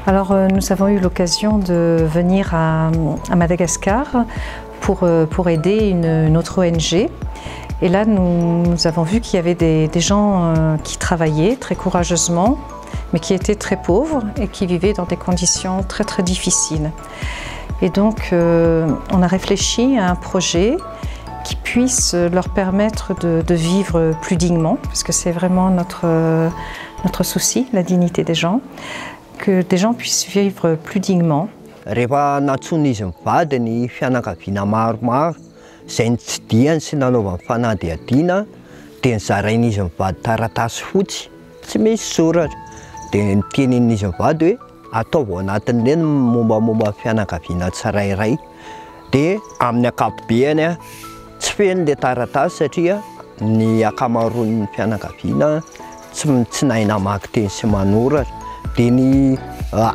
Alors nous avons eu l'occasion de venir à Madagascar pour aider une autre ONG. Et là nous avons vu qu'il y avait des gens qui travaillaient très courageusement, mais qui étaient très pauvres et qui vivaient dans des conditions très très difficiles. Et donc on a réfléchi à un projet qui puisse leur permettre de vivre plus dignement, parce que c'est vraiment notre souci, la dignité des gens. Que des gens puissent vivre plus dignement. Rehefa natsony izy mivady ny fianakaviana maromaro, izay nitsidiany sy nanaovany fanadihadiana, dia nizarain'izy mivady taratasy fotsy, tsy misy soratra. Dia nitenenin'izy mivady hoe ataovy ao anatin'ireny mombamomba fianakaviana tsirairay. Dia amin'ny ankapobeny tsy feno ilay taratasy satria ny akamaroan'ny fianakaviana tsy nahay namaky teny sy manoratra. Dia ny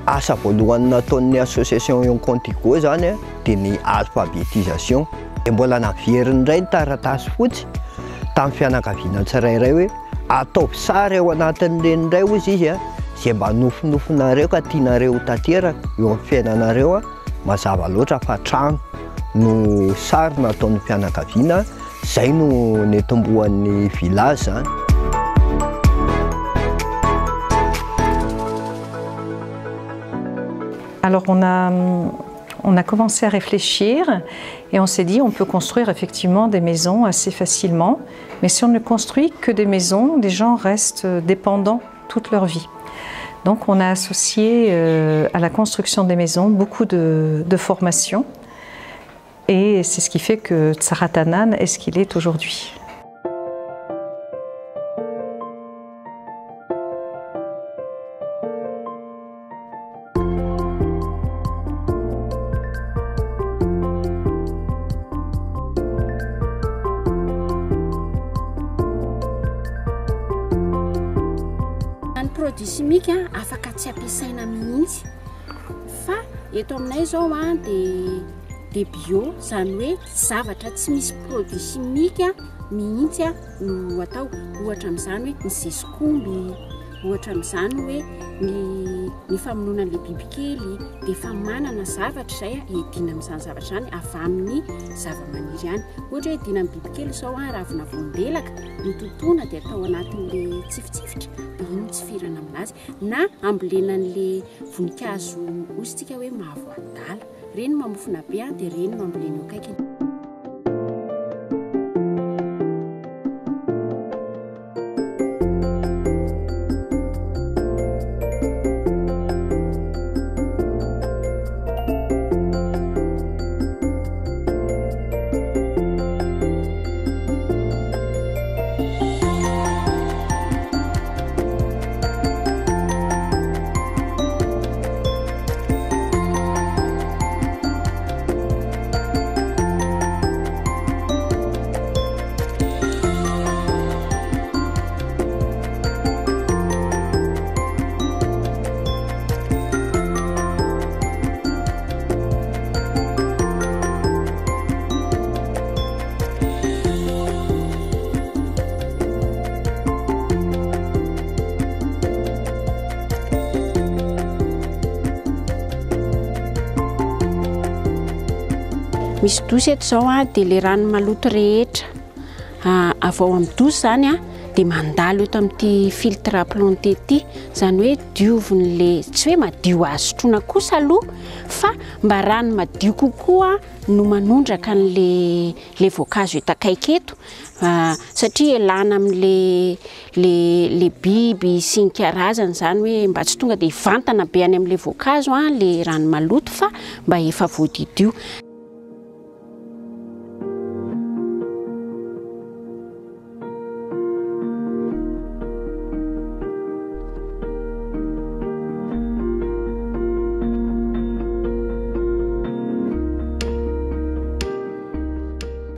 asa voalohany nataon'ny association Yon Contigo zany dia ny alphabétisation. Dia mbola naveriny indray ny taratasy fotsy tamin'ny fianakaviana tsirairay hoe ataovy sary ao anatin'ireny indray hozy izy izay mba nofinofinareo ka tianareo tanteraka eo amin'ny fiainanareo mazava loatra fa trano no sary nataon'ny fianakaviana, izay no netombohan'ny village zany. Alors on a commencé à réfléchir et on s'est dit on peut construire effectivement des maisons assez facilement, mais si on ne construit que des maisons, les gens restent dépendants toute leur vie. Donc on a associé à la construction des maisons beaucoup de formations et c'est ce qui fait que Tsaratanan est ce qu'il est aujourd'hui. Produit chimique afaka tsy ampiasaina mihitsy fa eto aminay zao de bio, zany hoe zavatra tsy misy produit chimique mihitsy no atao. Ohatra amin'izany hoe ny zeskomby, ohatra amin'izany hoe ny famonoana le bibikely, dia efa manana zavatra izay edina amin'izany zavatra izany avy amin'ny zavamaniry ihany. Ohatra hoe edina amin'ny bibikely izao ravina voandelaka nototoina dia atao anatin'le tsifitsifitra, dia iny tsy firana aminazy, na ambolenan'le voninkazo ositsika hoe mahavoadala, reny mamofona be dia reny mambolena eo akaikiny. Misy dosy eto zao dia le rano maloto rehetra avy ao amin'ny dosy zany dia mandalo eto amin'ity filtre à planter ity, zany hoe diovin'le tsy hoe madio azo sotroina kosa aloha fa mba rano madio kokoa no manondraka le voankazo eto akaiky eto, satria elana amin'le le biby sy ny karazany, zany hoe mba tsy tonga dia hivantana be any amin'le voankazo le rano maloto fa mba efa voadidio.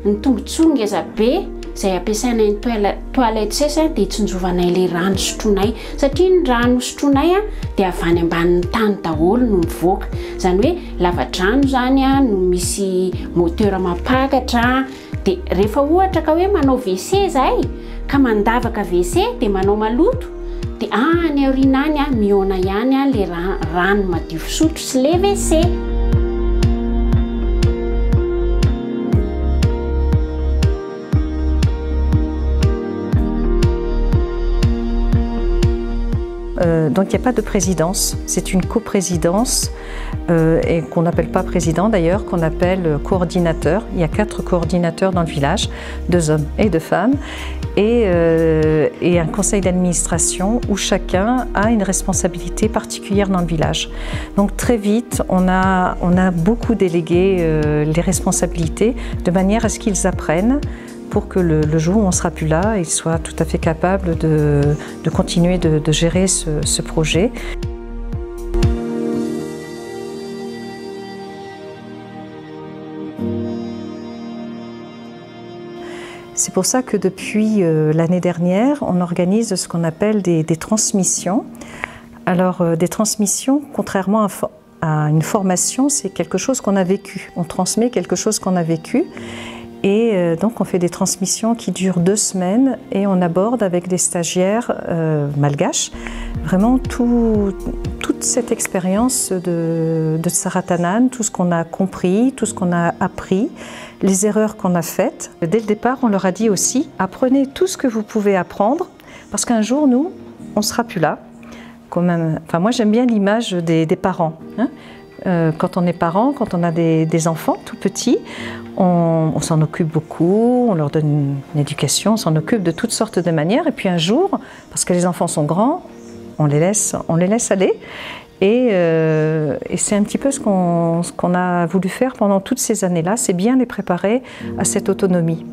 Ny tombontsoa ngeza be izay ampiasainay ny toilette sesa dia tsinjovanay ilay rano sotroinay satria ny rano sotroinay dia avy any ambanin'ny tany daholo no mivoaka. Izany hoe lava-drano zany no misy moteur mampakatra. Dia rehefa ohatra ka hoe manao WC zahay ka mandavaka WC dia manao maloto dia any aoriana any mihaona ihany ilay rano madio fisotro sy ilay WC. Donc il n'y a pas de présidence, c'est une coprésidence et qu'on n'appelle pas président d'ailleurs, qu'on appelle coordinateur. Il y a 4 coordinateurs dans le village, 2 hommes et 2 femmes, et un conseil d'administration où chacun a une responsabilité particulière dans le village. Donc très vite, on a beaucoup délégué les responsabilités de manière à ce qu'ils apprennent pour que le jour où on ne sera plus là, ils soient tout à fait capables de continuer de gérer ce projet. C'est pour ça que depuis l'année dernière, on organise ce qu'on appelle des transmissions. Alors des transmissions, contrairement à une formation, c'est quelque chose qu'on a vécu. On transmet quelque chose qu'on a vécu. Et donc on fait des transmissions qui durent 2 semaines et on aborde avec des stagiaires malgaches vraiment toute cette expérience de Tsaratanane, tout ce qu'on a compris, tout ce qu'on a appris, les erreurs qu'on a faites. Dès le départ, on leur a dit aussi, apprenez tout ce que vous pouvez apprendre parce qu'un jour, nous, on ne sera plus là. Quand même, enfin, moi, j'aime bien l'image des parents. Hein. Quand on est parent, quand on a des enfants tout petits, on s'en occupe beaucoup, on leur donne une éducation, on s'en occupe de toutes sortes de manières. Et puis un jour, parce que les enfants sont grands, on les laisse aller. Et c'est un petit peu ce qu'on a voulu faire pendant toutes ces années-là, c'est bien les préparer à cette autonomie.